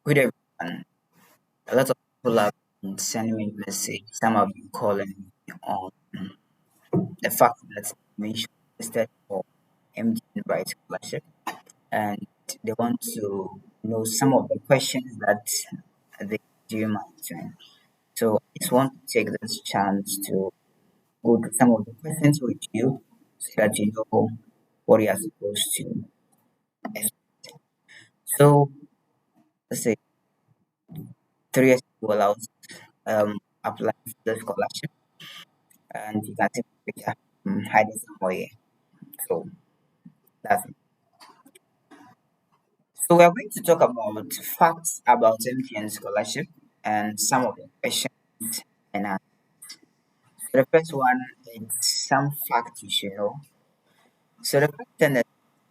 Good everyone. A lot of people have been sending me message. Some have been calling me on the fact that we shortlisted for MTN Bright Scholarship, and they want to know some of the questions that they do my turn. So I just want to take this chance to go through some of the questions with you so that you know what you are supposed to expect. So let's say 3 years to allow apply for the scholarship and you can take a picture hide it somewhere. So that's it. So we are going to talk about facts about MTN scholarship and some of the questions and so the first one is some facts you should know. So the first thing is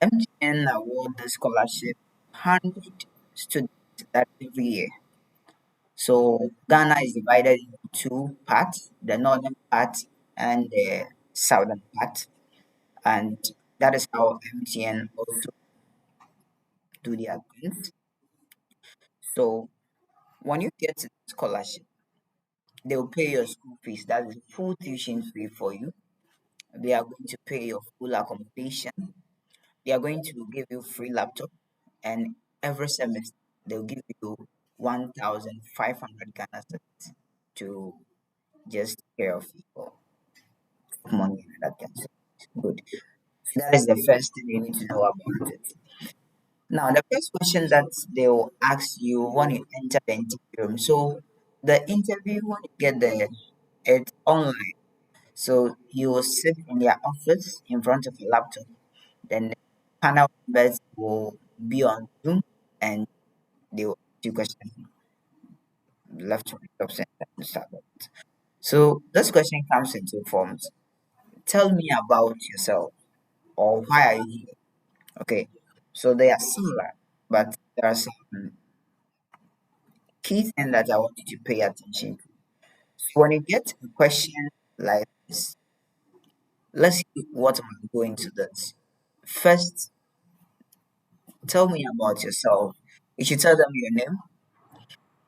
MTN award the scholarship 100 students that every year. So Ghana is divided into two parts, the northern part and the southern part, and that is how MTN also do their things. So when you get the scholarship, they will pay your school fees. That is full tuition fee for you. They are going to pay your full accommodation. They are going to give you free laptop, and every semester they'll give you 1,500 Ghana cedis to just take care of your money and that kind of stuff. Good. So that is the first thing you need to know about it. Now, the first question that they will ask you when you enter the interview room. So, the interview when you get there, it's online. So you will sit in their office in front of a laptop. Then the panel members will be on Zoom and they will ask you questions left, right, up, center, and stuff like that. So this question comes in two forms. Tell me about yourself or why are you here? Okay. So they are similar, but there are some key things that I want you to pay attention to. So when you get a question like this, let's see what I'm going to this. First, tell me about yourself. You should tell them your name.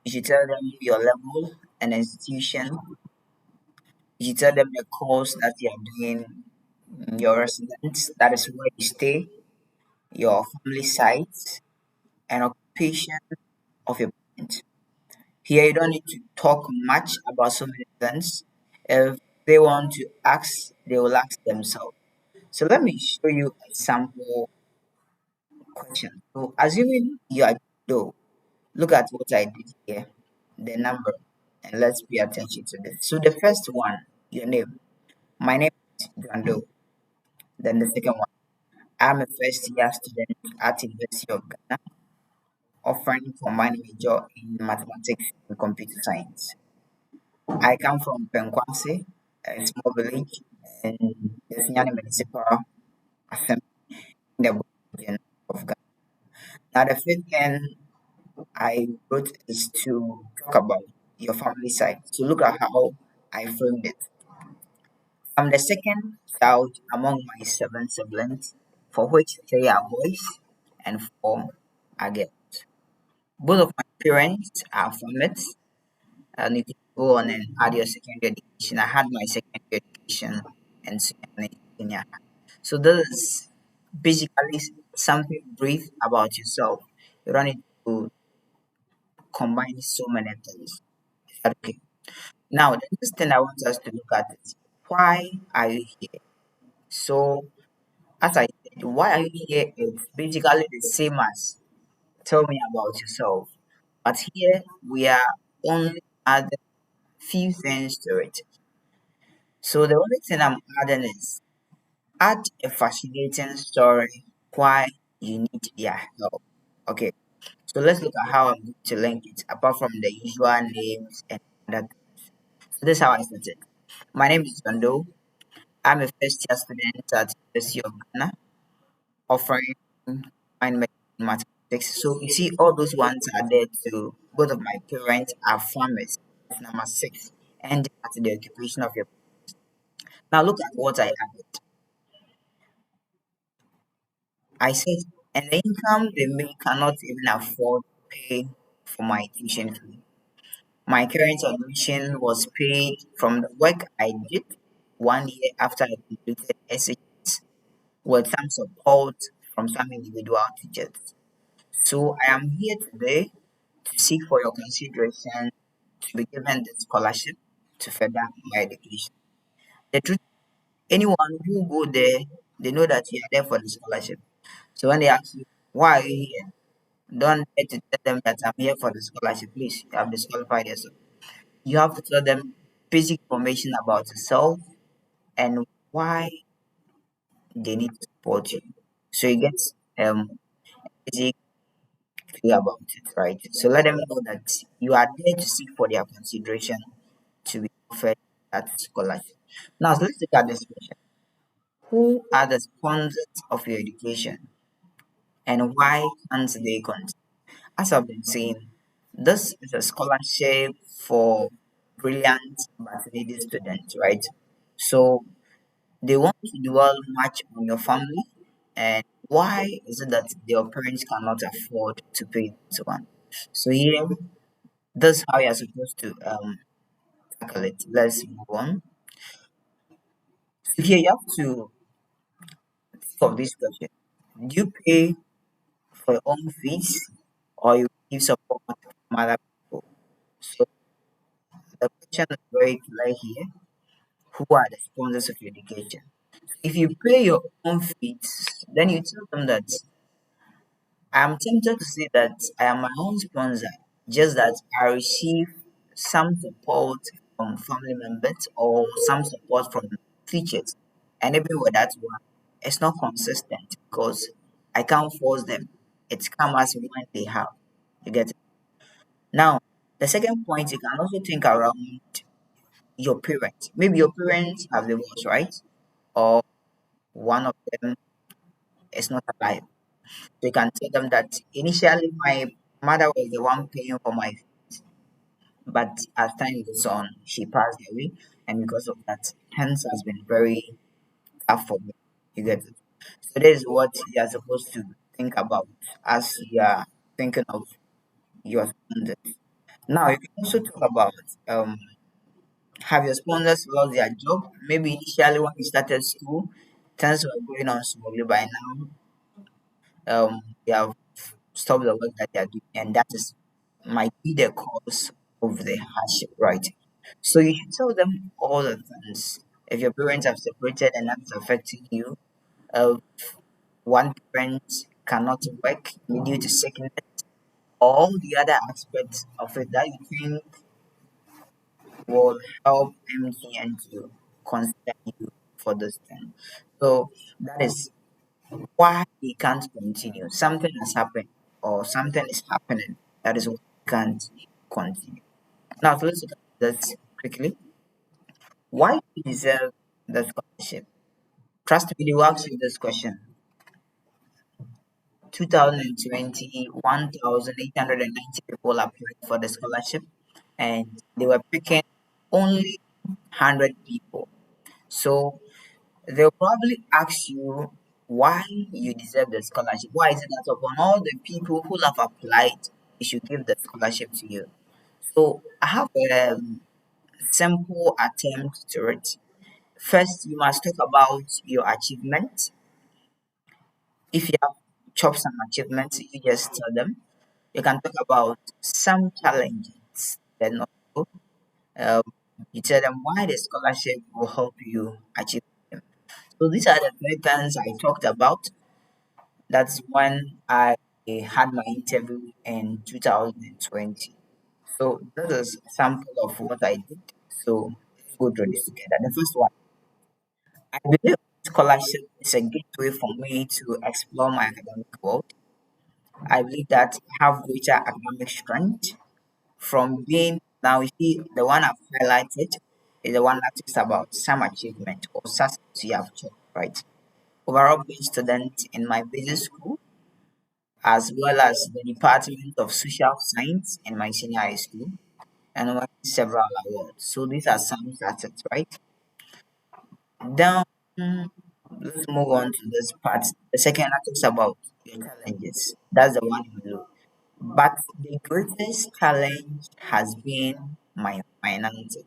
You should tell them your level and institution. You should tell them the course that you are doing, your residence, that is where you stay, your family sites, and occupation of your parent. Here, you don't need to talk much about so many things. If they want to ask, they will ask themselves. So let me show you a sample question. So assuming you are Joe, look at what I did here, the number, and let's pay attention to this. So the first one, your name. My name is Brando. Then the second one, I'm a first year student at University of Ghana, offering combined major in mathematics and computer science. I come from Penkwase, a small village in the Sinyani Municipal Assembly in the region of Ghana. Now the fifth thing I wrote is to talk about your family side. So look at how I framed it. I'm the second child among my seven siblings, for which three are boys and four are girls. Both of my parents are farmers, and you can go on and add your secondary education. I had my secondary education and senior. So this is basically something brief about yourself. You don't need to combine so many things. Is that okay? Now, the next thing I want us to look at is why are you here? So, as I said, why are you here is basically the same as tell me about yourself. But here we are only adding few things to it. So the only thing I'm adding is add a fascinating story why you need their help. Okay. So let's look at how I'm going to link it apart from the usual names and that. So this is how I set it. My name is Tondo. I'm a first year student at University of Ghana, offering fine mathematics. So you see, all those ones are there too. Both of my parents are farmers. That's number six. And at the occupation of your. Now look at what I added. I said, and the income they make cannot even afford to pay. for my tuition fee. My current admission was paid from the work I did 1 year after I completed SHS with some support from some individual teachers. So I am here today to seek for your consideration to be given the scholarship to further my education. The truth, anyone who go there, they know that you are there for the scholarship. So when they ask you, why are you here? Don't try to tell them that I'm here for the scholarship. Please, you have disqualified yourself. You have to tell them basic information about yourself and why they need to support you. So you get basic clear about it, right? So let them know that you are there to seek for their consideration to be offered that scholarship. Now so let's look at this question. Who are the sponsors of your education and why can't they continue? As I've been saying, this is a scholarship for brilliant but needy students, right? So they want to dwell much on your family and why is it that your parents cannot afford to pay this one? So here, this is how you're supposed to tackle it. Let's move on. So here you have to think of this question. Do you pay for your own fees or you give support from other people? So the question is very clear here. Who are the sponsors of your education? If you pay your own fees, then you tell them that I'm tempted to say that I am my own sponsor, just that I receive some support from family members or some support from teachers. And even with that one, it's not consistent because I can't force them. It's come as when they have. You get it? Now, the second point, you can also think around your parents. Maybe your parents have divorced, right? Or one of them is not alive. So you can tell them that initially my mother was the one paying for my fees, but as time goes on, she passed away, and because of that, hence has been very tough for me. You get it? So this is what you are supposed to think about as you are thinking of your sponsors. Now you can also talk about have your sponsors lost their job? Maybe initially when you started school, things were going on smoothly. By now, they have stopped the work that they are doing, and that is might be the cause of the hardship, right? So you should tell them all the things. If your parents have separated and that's affecting you, uh, one parent cannot work due to sickness, all the other aspects of it that you think will help MTN to consider you for this thing. So that is why we can't continue. Something has happened or something is happening. That is why we can't continue. Now, so let's look at this quickly. Why do you deserve the scholarship? Trust me, they will ask you this question. 2020, 1,890 people applied for the scholarship, and they were picking only 100 people. So they'll probably ask you why you deserve the scholarship. Why is it that upon all the people who have applied, they should give the scholarship to you? So I have a simple attempt to it. First, you must talk about your achievement. If you have chopped some achievements, you just tell them. You can talk about some challenges. Then also, um, you tell them why the scholarship will help you achieve them. So these are the three things I talked about. That's when I had my interview in 2020. So this is a sample of what I did. So let's go through this together. The first one, I believe scholarship is a gateway for me to explore my academic world. I believe that I have greater academic strength from being now you see the one I've highlighted is the one that talks about some achievement or success you have achieved, right? Overall being student in my business school as well as the Department of Social Science in my senior high school and won several awards. So these are some success, right? Then let's move on to this part. The second that talks about your challenges. That's the one in blue. But the greatest challenge has been my finances.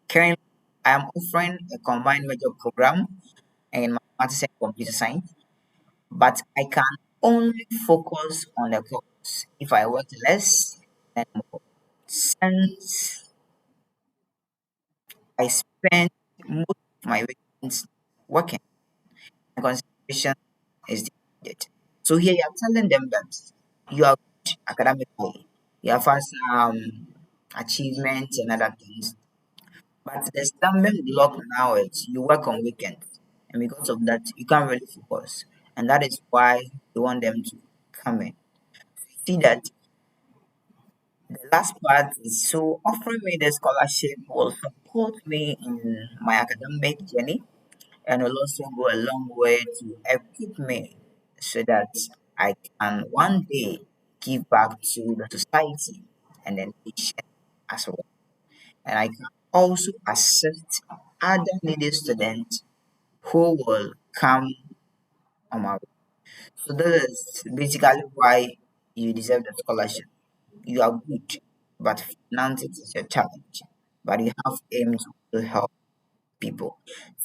Currently, I am offering a combined major program in mathematics and computer science, but I can only focus on the course if I work less and more. Since I spend most of my weekends working, my concentration is needed. So here you are telling them that you are good academically, you have had some achievements and other things, but the stumbling block now is you work on weekends, and because of that, you can't really focus, and that is why you want them to come in. See that the last part is so offering me the scholarship will support me in my academic journey and will also go a long way to equip me so that I can one day give back to the society and the nation as well. And I can also assist other needy students who will come on my way. So this is basically why you deserve the scholarship. You are good, but finances is a challenge. But you have aims to help people.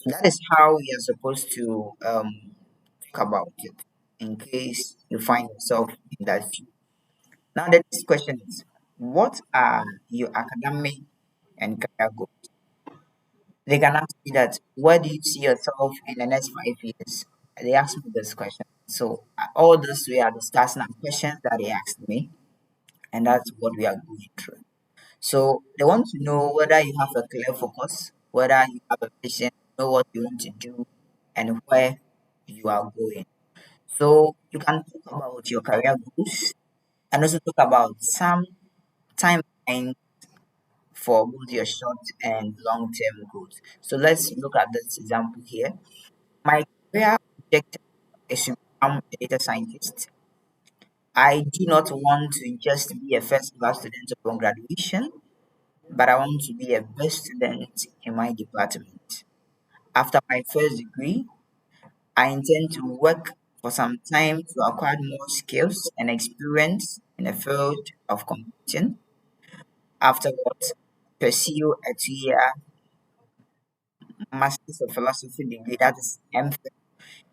That is how you're supposed to think about it in case you find yourself in that field. Now, the next question is, what are your academic and career goals? They can ask me that, where do you see yourself in the next 5 years? They ask me this question. So, all this we are discussing are questions that they asked me, and that's what we are going through. So they want to know whether you have a clear focus, whether you have a vision, know what you want to do, and where you are going. So you can talk about your career goals and also talk about some timeline for both your short and long term goals. So let's look at this example here. My career objective is to become a data scientist. I do not want to just be a first class student upon graduation, but I want to be a best student in my department. After my first degree, I intend to work for some time to acquire more skills and experience in the field of computing. Afterwards, pursue a 2 year Master's of Philosophy degree, that is MPhil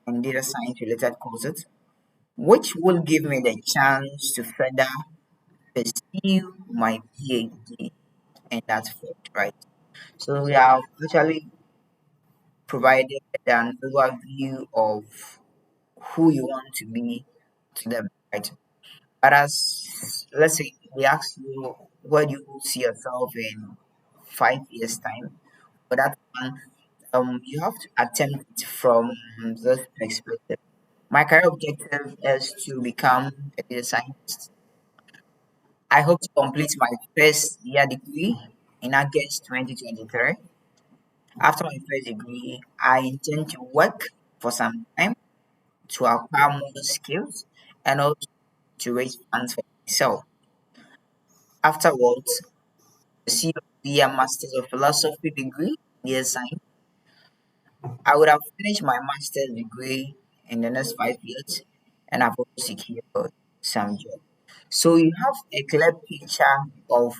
in data science related courses, which will give me the chance to further pursue my PhD in that field, right? So we have actually provided an overview of who you want to be to them, right? But as let's say we ask you, where do you see yourself in 5 years' time? For that one, you have to attempt it from this perspective. My career objective is to become a data scientist. I hope to complete my first year degree in August 2023. After my first degree, I intend to work for some time to acquire more skills and also to raise funds for myself. Afterwards, pursue a Master's of Philosophy degree in data science. I would have finished my master's degree in the next 5 years and I've also secured some job. So you have a clear picture of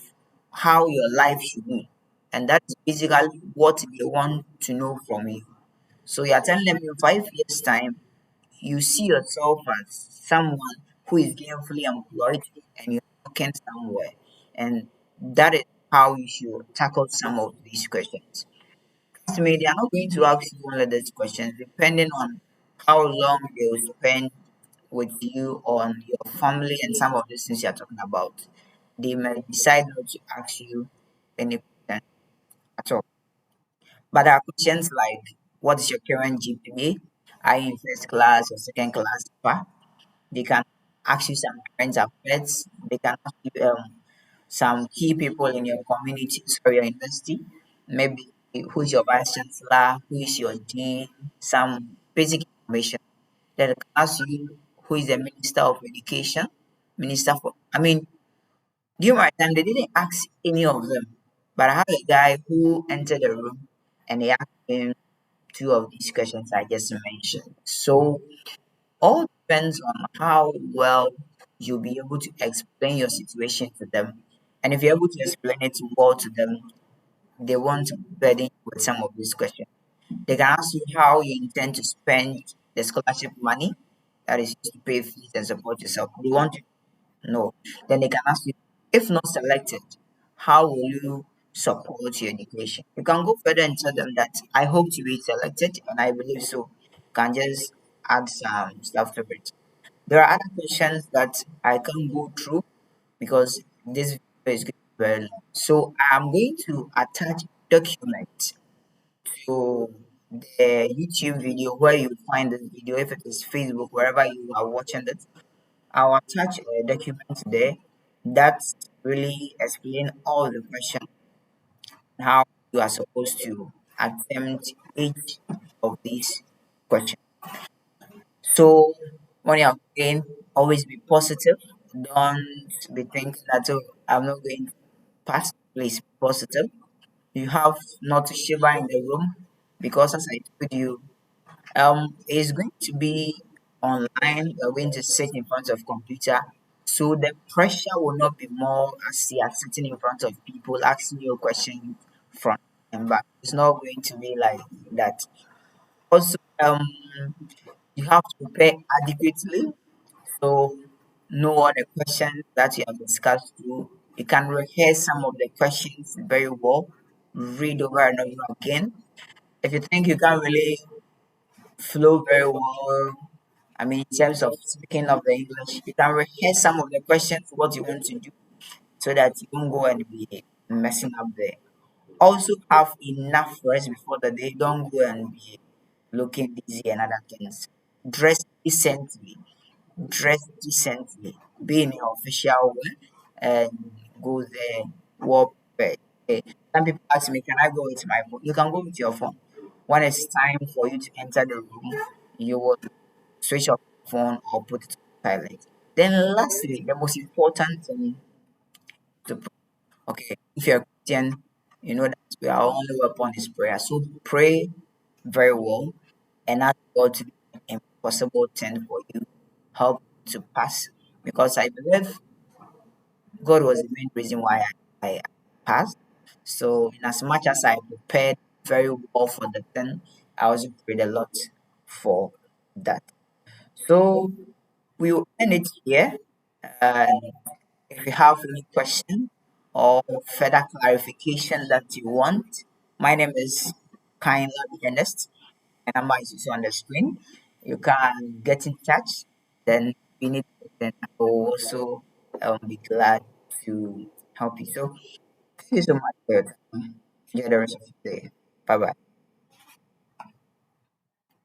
how your life should be. And that's basically what they want to know from you. So you're telling them in 5 years' time, you see yourself as someone who is gainfully employed and you're working somewhere. And that is how you should tackle some of these questions. To me, they are not going to ask you one of these questions depending on how long they will spend with you on your family and some of the things you're talking about. They may decide not to ask you any question at all. But there are questions like, what is your current GPA? Are you in first class or second class? They can ask you some current affairs. They can ask you some key people in your community, sorry, your university. Maybe who's your vice chancellor, who is your dean, some basic information. They can ask you who is the minister of education, minister for. I mean, during my time, they didn't ask any of them, but I had a guy who entered the room and they asked him two of these questions I just mentioned. So all depends on how well you'll be able to explain your situation to them. And if you're able to explain it well to them, they won't burden you with some of these questions. They can ask you how you intend to spend the scholarship money that is used to pay fees and support yourself. They want to know. Then they can ask you, if not selected, how will you support your education? You can go further and tell them that I hope to be selected and I believe so. You can just add some stuff to it. There are other questions that I can't go through because this video is going to be very long. So I'm going to attach document to the YouTube video where you find this video. If it is Facebook, wherever you are watching it, I'll attach a document there that really explain all the questions and how you are supposed to attempt each of these questions. So when you're going, always be positive. Don't be thinking that, oh, I'm not going to pass. Please be positive. You have not to shiver in the room because, as I told you, it's going to be online. You're going to sit in front of computer, so the pressure will not be more as you are sitting in front of people asking you a question front and back. It's not going to be like that. Also, you have to prepare adequately. So know all the questions that you have discussed through. You can rehearse some of the questions very well, read over and over again. If you think you can't really flow very well, I mean, in terms of speaking of the English, you can rehearse some of the questions, what you want to do, so that you don't go and be messing up there. Also, have enough rest before the day. Don't go and be looking busy and other things. Dress decently. Dress decently. Be in your official way and go there. Walk back. Okay. Some people ask me, can I go with my phone? You can go with your phone. When it's time for you to enter the room, you will switch off your phone or put it on silent. Then lastly, the most important thing to okay, if you're a Christian, you know that our only weapon is prayer. So pray very well and ask God to do an impossible thing for you, help to pass. Because I believe God was the main reason why I passed. So in as much as I prepared very well for the thing, I also prayed a lot for that. So we will end it here. And if you have any question or further clarification that you want, my name is Kindla Ernest, and number is also on the screen. You can get in touch. Then we need. Then I will also be glad to help you. So thank you so much for your time. Enjoy the rest of the day. Bye bye.